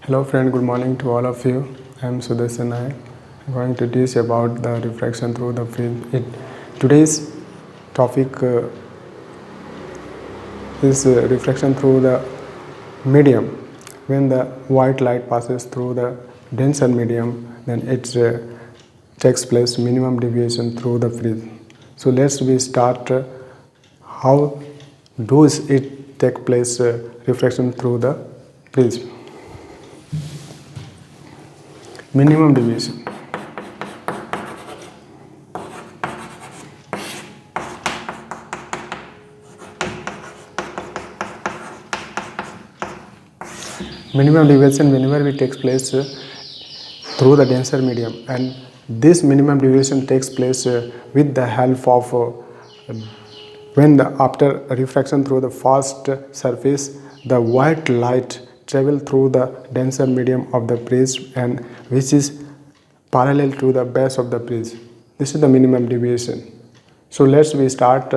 Hello friend, good morning to all of you. I am Sudarshan Nayak. I am going to teach about the refraction through the film. Today's topic is refraction through the medium. When the white light passes through the denser medium, then it takes place minimum deviation through the prism. So let's we start how does it take place refraction through the prism. Minimum deviation. Minimum deviation whenever it takes place through the denser medium, and this minimum deviation takes place with the help of after refraction through the first surface, the white light travel through the denser medium of the prism and which is parallel to the base of the prism. This is the minimum deviation. So let's we start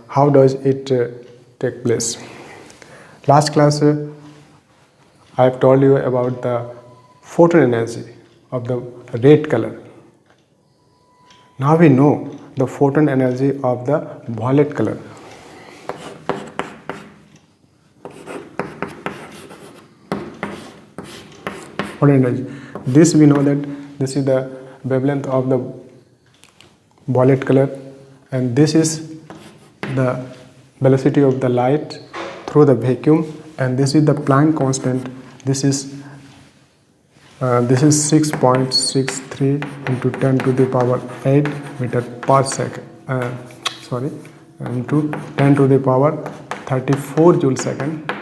how does it take place. Last class I have told you about the photon energy of the red color. Now we know the photon energy of the violet color. Photon energy. This we know that this is the wavelength of the violet color, and this is the velocity of the light through the vacuum, and this is the Planck constant. This is 6.63 into 10 to the power 8 meter per second. Into 10 to the power 34 joule second.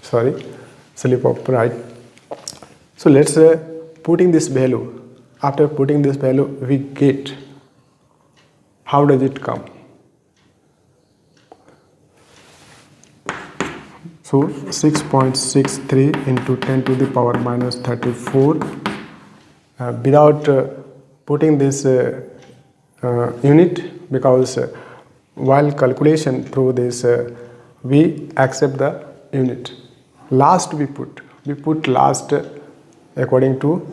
Sorry, slip of right. So let's putting this value. After putting this value, we get. How does it come? So 6.63 into 10 to the power minus 34. Without putting this unit, because while calculation through this, we accept the unit. Last we put last according to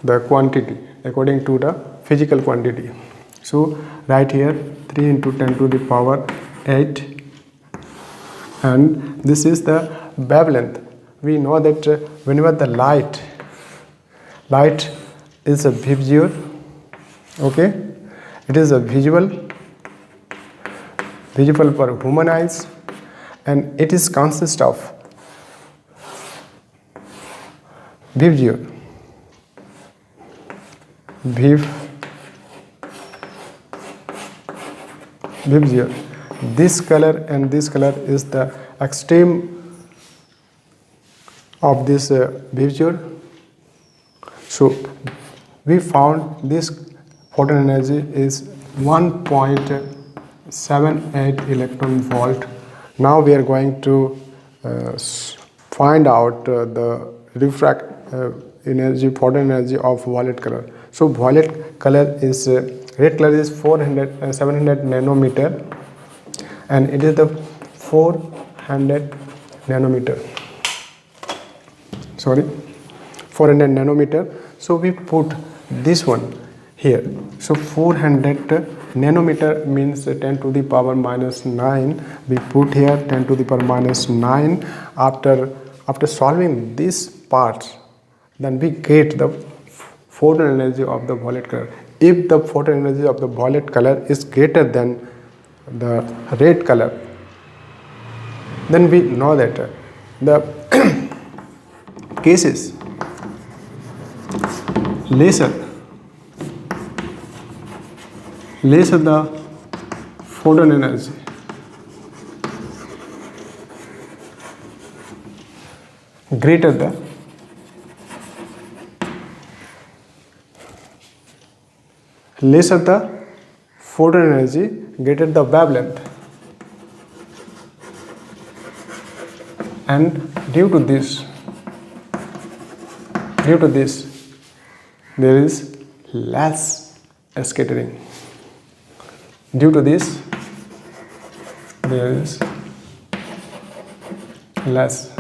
the quantity, according to the physical quantity. So right here 3 into 10 to the power 8. And this is the wavelength. We know that whenever the light is a visual, okay, it is a visual for human eyes, and it is consist of visual. This color and this color is the extreme of this visual. So we found this photon energy is 1.78 electron volt. Now we are going to find out the refract energy, photon energy of violet color. So violet color is red color is 700 nanometer, and it is the 400 nanometer. 400 nanometer. So we put this one here. So 400 nanometer means 10 to the power minus 9. We put here 10 to the power minus 9. After solving this part, then we get the photon energy of the violet color. If the photon energy of the violet color is greater than the red color, then we know that the cases lesser the photon energy, greater the lesser the photon energy, greater the wavelength, and due to this there is less scattering. Due to this there is less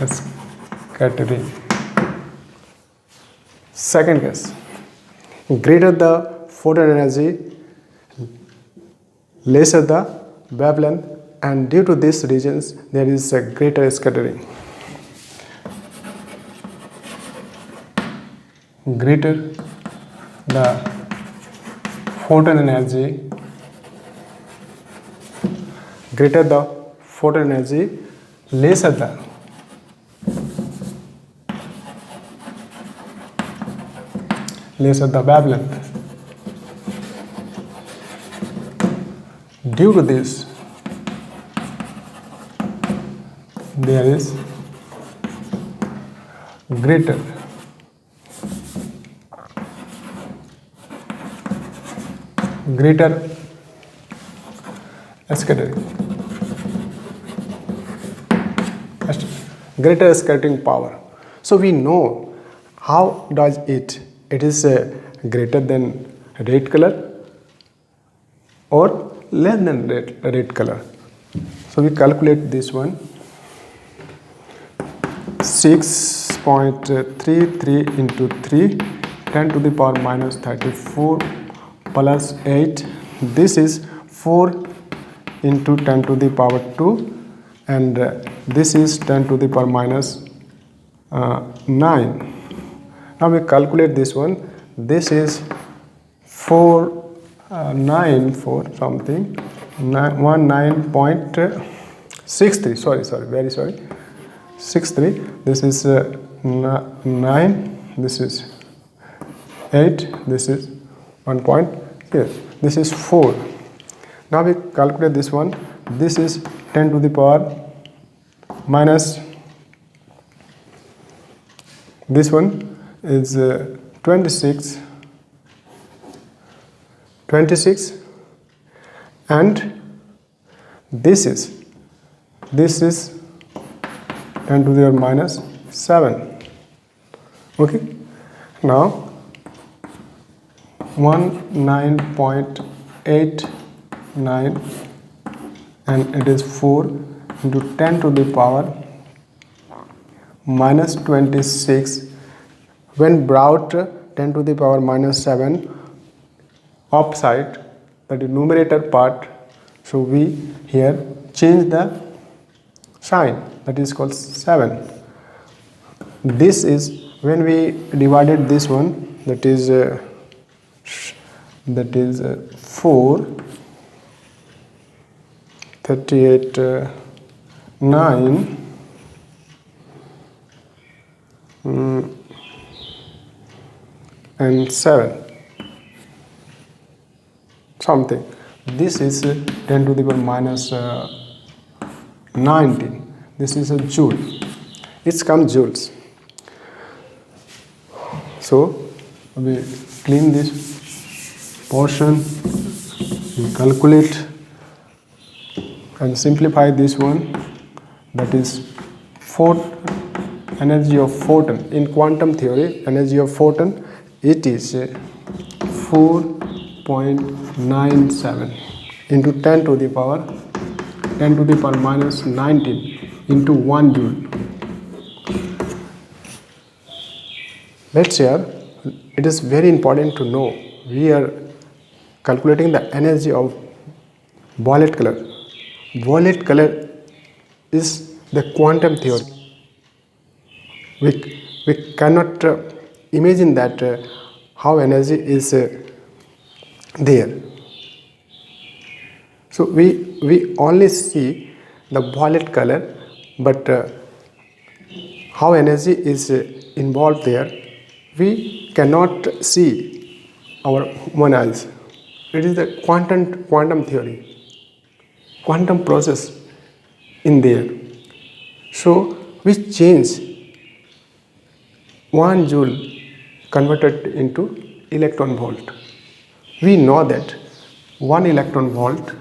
scattering. Second case, greater the photon energy, lesser the wavelength, and due to these regions there is a greater scattering. Greater the photon energy, lesser the wavelength. Due to this, there is greater scattering. Greater scattering power. So we know how does it is greater than red color or less than red color. So we calculate this one. 6.33 into 3, 10 to the power minus 34 plus 8. This is 4 into 10 to the power 2, and this is 10 to the power minus 9. Now we calculate this one. This is 494 something, 19.63. Very sorry. 63. This is 9. This is 8. This is 1 point. Here. This is 4. Now we calculate this one. This is 10 to the power minus. This one is 26, and this is 10 to the power minus 7. Okay. Now 19.89, and it is 4 into 10 to the power minus 26. When brought 10 to the power minus 7 upside, that is numerator part, so we here change the sign, that is called 7. This is when we divided this one, that is 4, 38, 9, and 7 something. This is 10 to the power minus 19. This is a joule. It's come joules. So we clean this portion, we calculate and simplify this one. That is energy of photon. In quantum theory, energy of photon, it is 4.97 into 10 to the power minus 19 into 1 joule. Let's here, it is very important to know, we are calculating the energy of violet color. Violet color is the quantum theory. We cannot imagine that how energy is there. So we only see the violet color, but how energy is involved there, we cannot see our human eyes. It is the quantum theory, quantum process in there. So we change 1 joule converted into electron volt. We know that 1 electron volt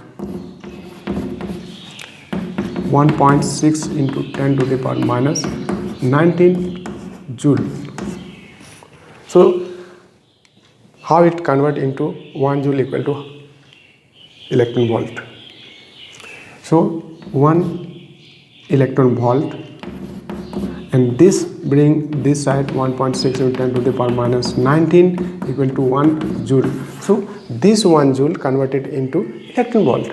1.6 into 10 to the power minus 19 joule. So how it convert into 1 joule equal to electron volt. So 1 electron volt, and this bring this side 1.6 into 10 to the power minus 19 equal to 1 joule. So this 1 joule converted into electron volt.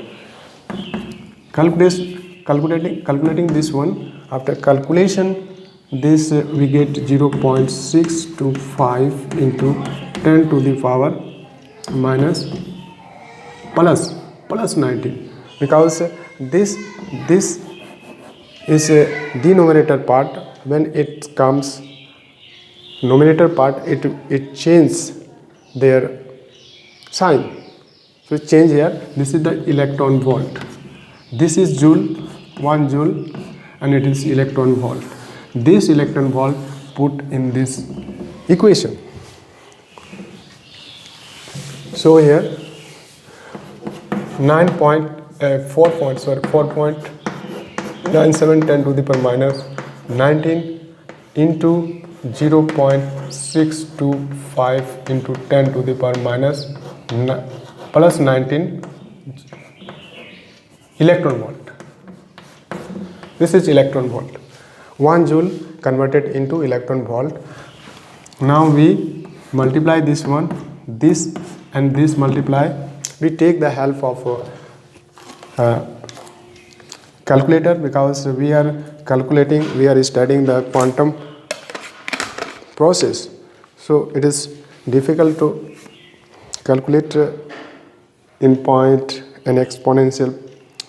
Calculating this one, after calculation this we get 0.625 into 10 to the power minus plus 19, because this is a denominator part. When it comes numerator part, it changes their sign, so change here. This is the electron volt, this is joule, 1 joule, and it is electron volt. This electron volt put in this equation. So here 4.97 10 to the power minus 19 into 0.625 into 10 to the power minus plus 19 electron volt. This is electron volt. 1 joule converted into electron volt. Now we multiply this one, this and this multiply. We take the help of calculator, because we are studying the quantum process, so it is difficult to calculate in point and exponential.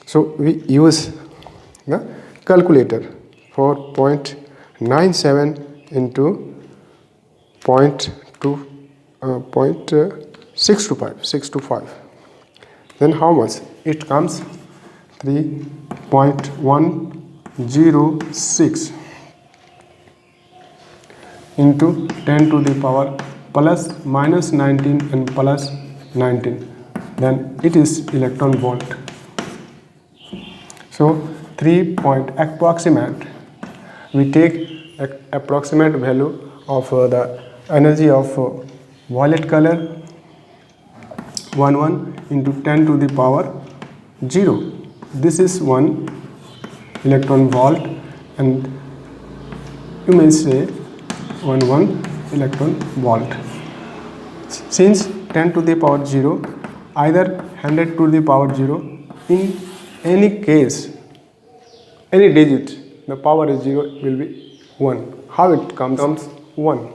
So we use the calculator for 0.97 into 0.625. Then how much it comes? 3.106 into 10 to the power plus minus 19 and plus 19, then it is electron volt. So 3 point approximate, we take approximate value of the energy of violet color, 11 into 10 to the power 0. This is 1 electron volt, and you may say 1 electron volt. Since 10 to the power 0, either 100 to the power 0, in any case, any digit, the power is 0 will be 1. How it comes 1.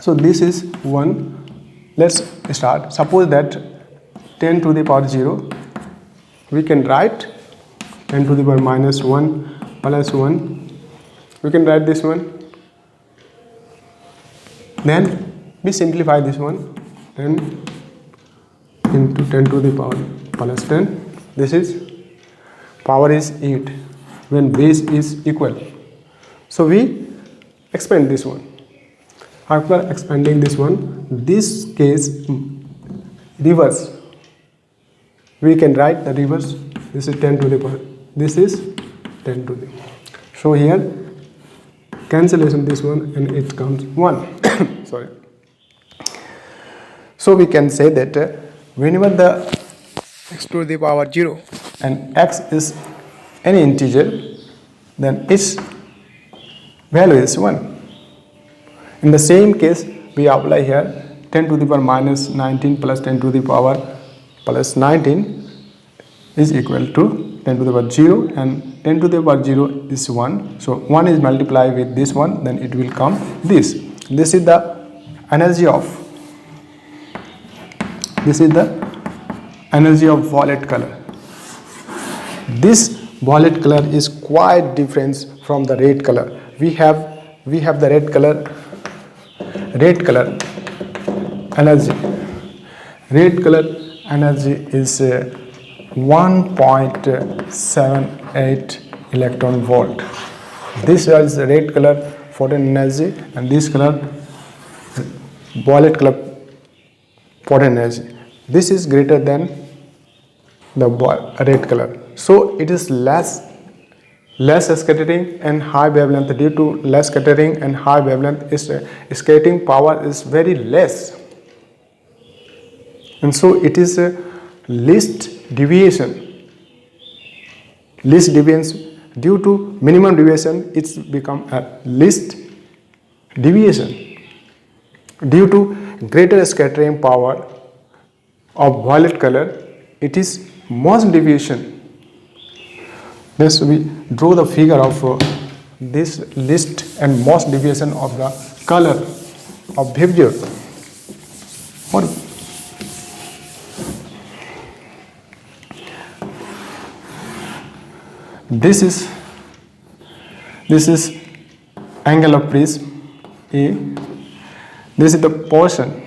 So this is 1. Let's start. Suppose that 10 to the power 0, we can write 10 to the power minus 1 plus 1. We can write this one. Then we simplify this one. 10 into 10 to the power plus 10. This is power is 8 when base is equal. So we expand this one. After expanding this one, this case reverse. We can write the reverse. This is 10 to the power. This is 10 to the. So here cancellation this one, and it comes 1. Sorry. So we can say that whenever the x to the power 0 and x is any integer, then its value is 1. In the same case, we apply here 10 to the power minus 19 plus 10 to the power plus 19 is equal to 10 to the power 0, and 10 to the power 0 is 1. So 1 is multiplied with this one, then it will come this. This is the energy of violet color. This violet color is quite different from the red color. We have the red color energy. Red color energy is 1.78 electron volt. This is the red color photon energy, and this color violet color photon energy. This is greater than the red color. So it is less scattering and high wavelength. Due to less scattering and high wavelength, scattering power is very less, and so it is least deviation. least deviance. Due to minimum deviation, it's become a least deviation. Due to greater scattering power of violet color, it is most deviation. Thus we draw the figure of this least and most deviation of the color of behavior. This is angle of prism A. This is the portion.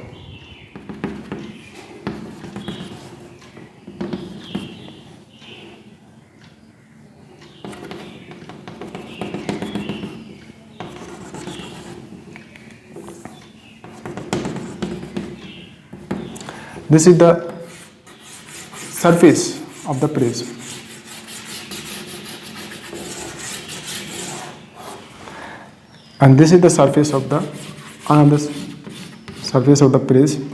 This is the surface of the prism. And this is the surface of the another surface of the prism.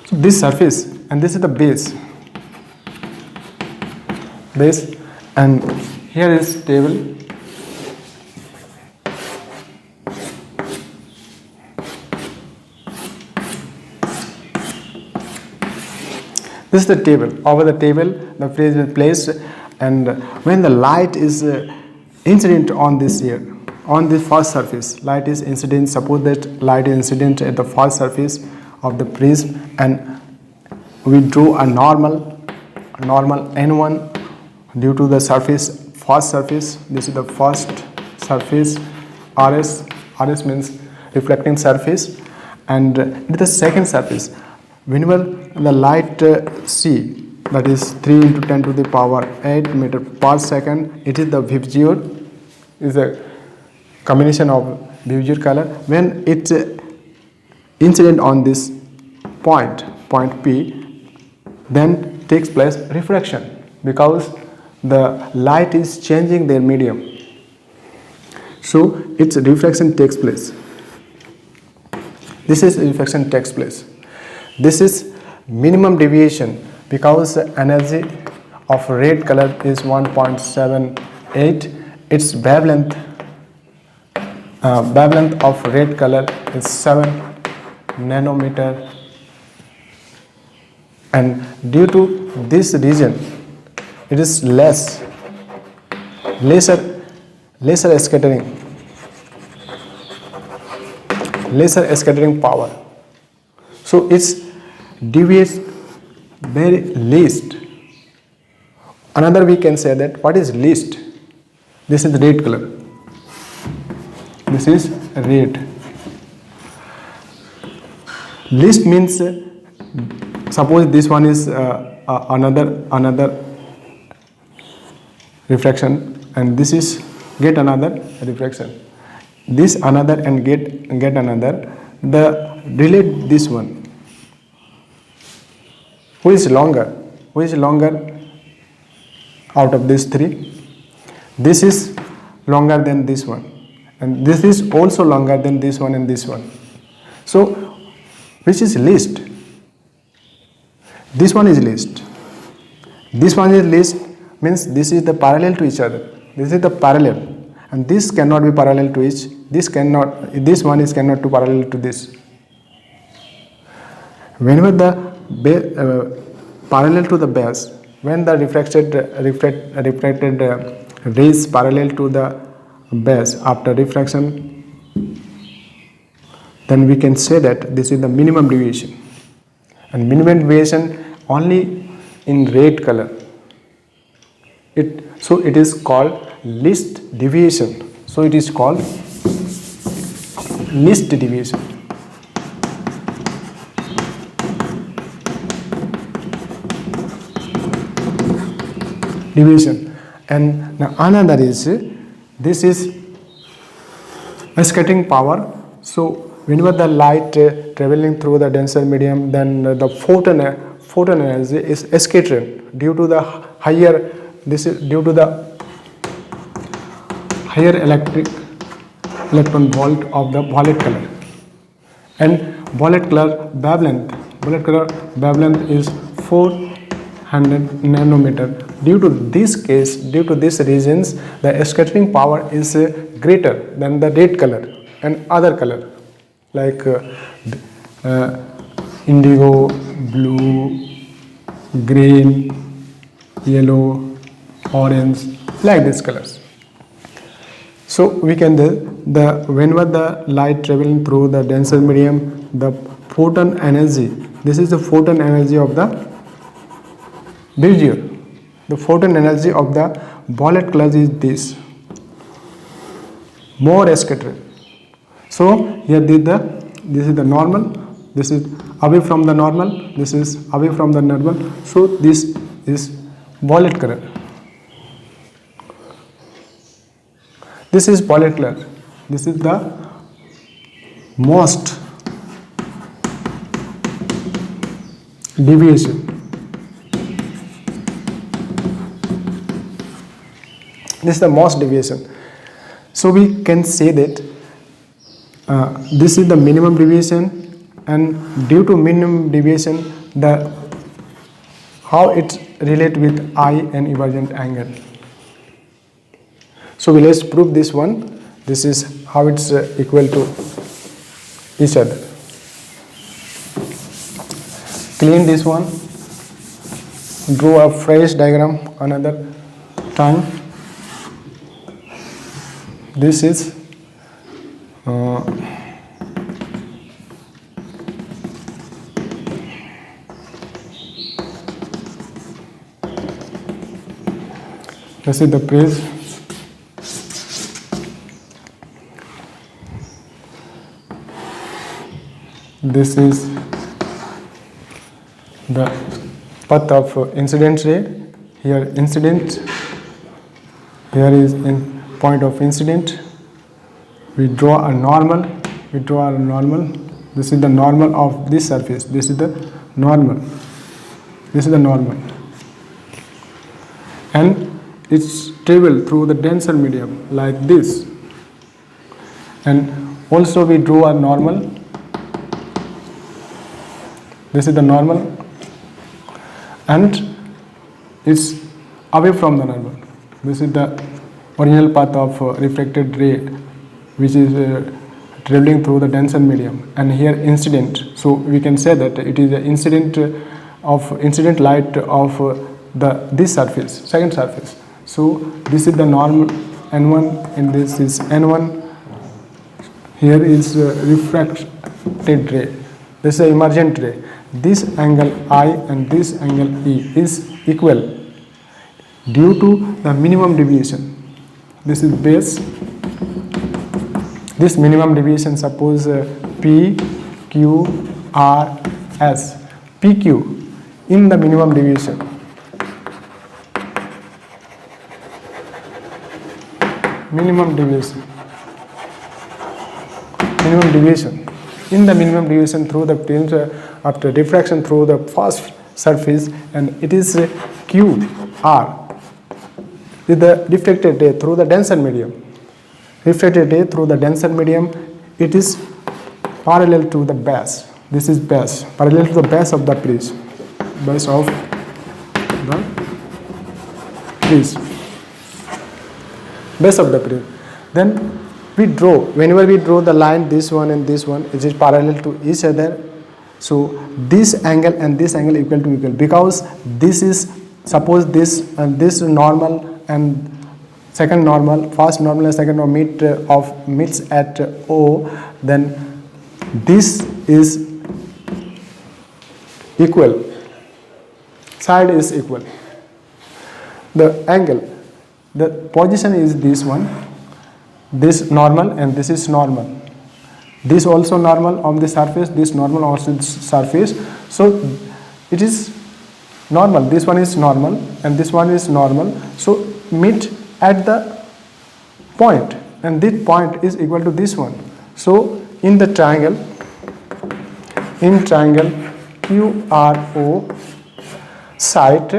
So this surface, and this is the base, and here is table. This is the table. Over the table, the prism is placed, and when the light is incident on this here, on the first surface, light is incident. Suppose that light is incident at the first surface of the prism, and we draw a normal N1 due to the surface, first surface. This is the first surface, RS means reflecting surface, and the second surface. Whenever the light C, that is 3 into 10 to the power 8 meter per second, it is the behavior, is a combination of behavior color. When it's incident on this point P, then takes place refraction, because the light is changing their medium. So its refraction takes place. This is refraction takes place. This is minimum deviation, because the energy of red color is 1.78. Its wavelength of red color is 7 nanometer, and due to this region, it is lesser scattering power. So it's deviates very least. Another we can say that what is least? This is red color. This is red. Least means suppose this one is another refraction, and this is get another refraction. This another and get another. The relate this one. Who is longer? Who is longer out of these three? This is longer than this one, and this is also longer than this one and this one. So which is least? This one is least. This one is least means this is the parallel to each other. This is the parallel, and this cannot be parallel to each. This one is cannot to parallel to this. Whenever the parallel to the base, when the refracted rays parallel to the base after refraction, then we can say that this is the minimum deviation, and minimum deviation only in red color. So it is called least deviation. So it is called least deviation. And now another is, this is a scattering power. So whenever the light traveling through the denser medium, then the photon energy is scattering due to the higher. This is due to the higher electron volt of the violet color, and violet color wavelength is 4 100 nanometer. Due to this case, due to these reasons, the scattering power is greater than the red color and other color like indigo, blue, green, yellow, orange, like these colors. So we can whenever the light traveling through the denser medium, the photon energy, this is the photon energy of the bezier. The photon energy of the violet color is this, more scattered. So here this is the normal, this is away from the normal, this is away from the normal. So this is violet color. This is violet color. This is the most deviation. This is the most deviation. So we can say that this is the minimum deviation, and due to minimum deviation, how it relate with I and emergent angle. So let's prove this one. This is how it's equal to each other. Clean this one. Draw a fresh diagram another time. This is this is the prism. This is the path of incident ray. Here incident, here is in point of incident. We draw a normal. This is the normal of this surface. This is the normal. And it's travel through the denser medium like this. And also we draw a normal. This is the normal, and it's away from the normal. This is the original path of refracted ray, which is traveling through the denser medium, and here incident. So we can say that it is the incident light of this surface, second surface. So this is the normal N1 and this is N1. Here is refracted ray. This is emergent ray. This angle I and this angle E is equal due to the minimum deviation. This is base. This minimum deviation, suppose P, Q, R, S. PQ in the minimum deviation. Minimum deviation in the minimum deviation through the prism after diffraction through the first surface, and it is QR with the reflected ray through the denser medium. Refracted ray through the denser medium, it is parallel to the base. This is base, parallel to the base of the prism. Base of the prism. Base of the prism. Then we draw, whenever we draw the line, this one and this one, it is parallel to each other. So this angle and this angle equal to equal, because this is, suppose this and this normal and second normal, first normal and second normal meets at O, then this is equal, side is equal. The angle, the position is this one, this normal and this is normal. This also normal on the surface, this normal also surface. So it is normal, this one is normal and this one is normal. So meet at the point, and this point is equal to this one. So in the triangle, QRO, side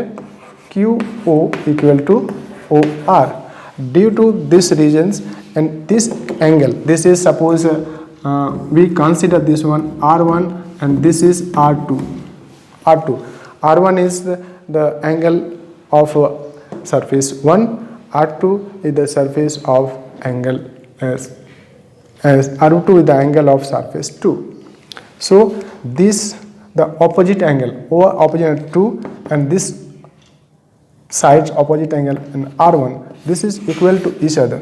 QO equal to OR. Due to these regions and this angle, this is, suppose we consider this one R1 and this is R2. R1 is the angle of surface 1, R2 is the surface of angle as R2 is the angle of surface 2. So this the opposite angle or opposite 2 and this sides opposite angle in R1, this is equal to each other.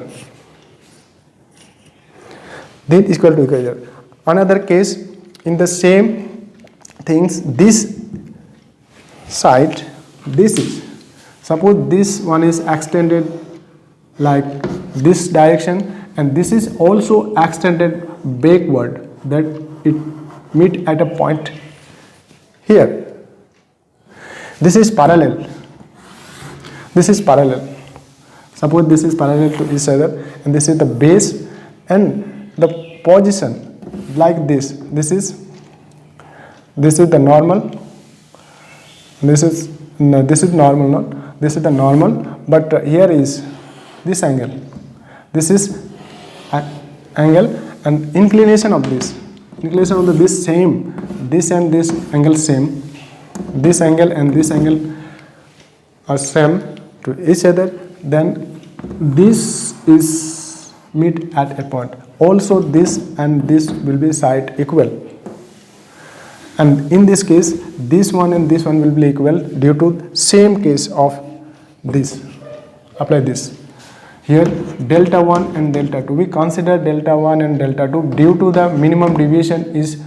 Then equal to each other. Another case, in the same things, this side, this is, suppose this one is extended like this direction and this is also extended backward, that it meet at a point here. This is parallel. This is parallel. Suppose this is parallel to each other and this is the base and the position like this. This is the normal. This is normal, not this is the normal, but here is this angle. This is angle and inclination of this. Inclination of this same. This and this angle same. This angle and this angle are same to each other. Then this is meet at a point. Also this and this will be side equal. And in this case, this one and this one will be equal due to same case of this. Apply this. Here delta 1 and delta 2. We consider delta 1 and delta 2 due to the minimum deviation is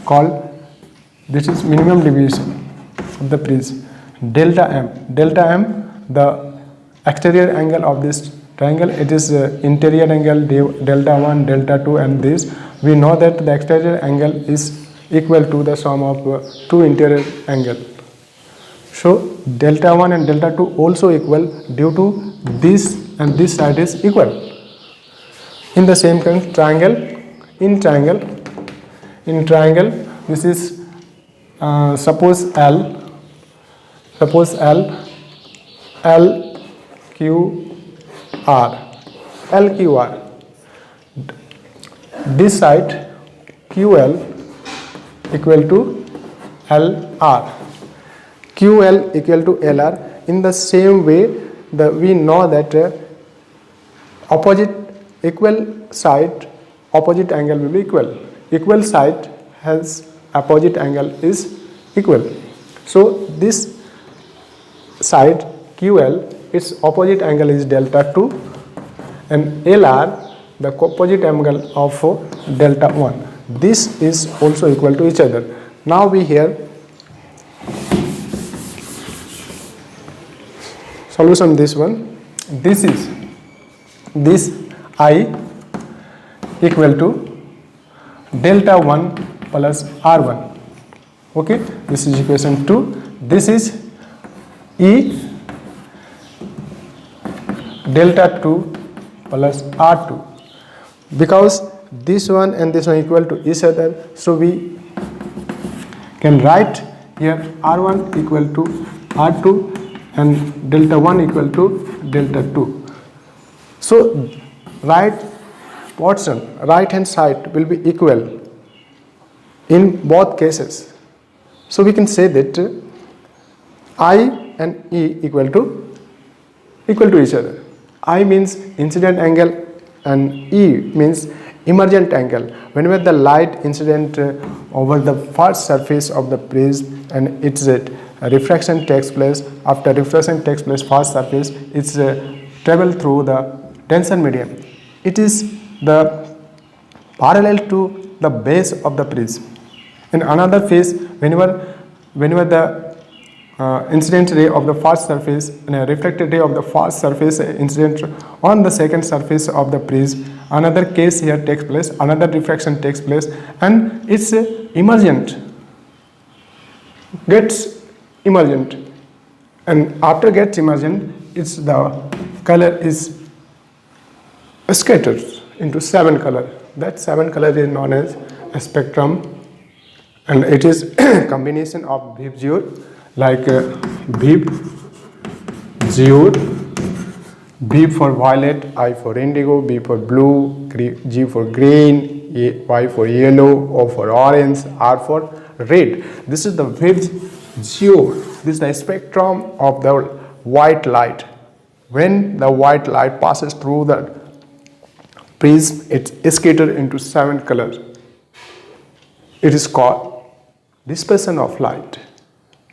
called, this is minimum deviation of the prism. Delta m. Delta m, the exterior angle of this triangle, it is interior angle delta 1, delta 2 and this. We know that the exterior angle is equal to the sum of two interior angle. So delta 1 and delta 2 also equal due to this and this side is equal. In the same kind triangle, in triangle this is suppose L, LQR. This side QL equal to LR. QL equal to LR. In the same way, we know that opposite equal side, opposite angle will be equal. Equal side has opposite angle is equal. So this side QL, its opposite angle is delta 2 and LR, the opposite angle of delta 1. This is also equal to each other. Now we here solution this one. This is this I equal to delta 1 plus R1. Okay, this is equation 2. This is E delta 2 plus R2. Because this one and this one equal to each other, so we can write here R1 equal to R2 and delta 1 equal to delta 2. So right hand side will be equal in both cases. So we can say that I and E equal to each other. I means incident angle and E means emergent angle. Whenever the light incident over the first surface of the prism and its refraction takes place, after refraction takes place first surface, it's travel through the denser medium. It is the parallel to the base of the prism. In another phase, whenever the incident ray of the first surface and a reflected ray of the first surface incident on the second surface of the prism, another case here takes place, another refraction takes place, and it's emergent, gets emergent, and after gets emergent, it's the color is scattered into 7 color. That 7 color is known as a spectrum, and it is combination of Vibgyor, like Vib, Zyur, B for violet, I for indigo, B for blue, G for green, Y for yellow, O for orange, R for red. This is the Vibgyor. this is the spectrum of the white light. When the white light passes through the prism, it's scattered into 7 colors. It is called dispersion of light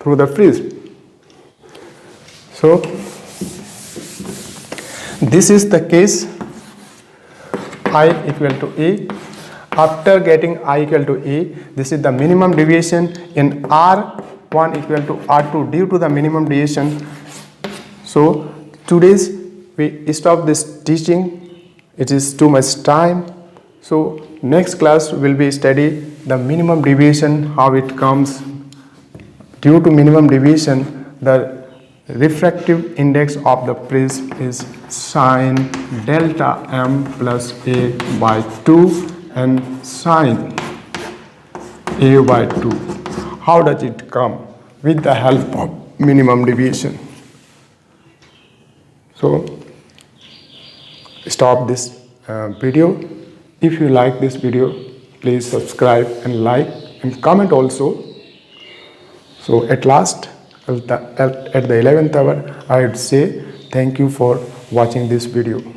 through the prism. So this is the case, I equal to A. After getting I equal to A, this is the minimum deviation in R1 equal to R2 due to the minimum deviation. So today's we stop this teaching. It is too much time. So next class will be study the minimum deviation, how it comes. Due to minimum deviation, the refractive index of the prism is sin delta m plus a by 2 and sin a by 2. How does it come? With the help of minimum deviation. So stop this video. If you like this video, please subscribe and like and comment also. So at last, at the 11th hour, I would say thank you for watching this video.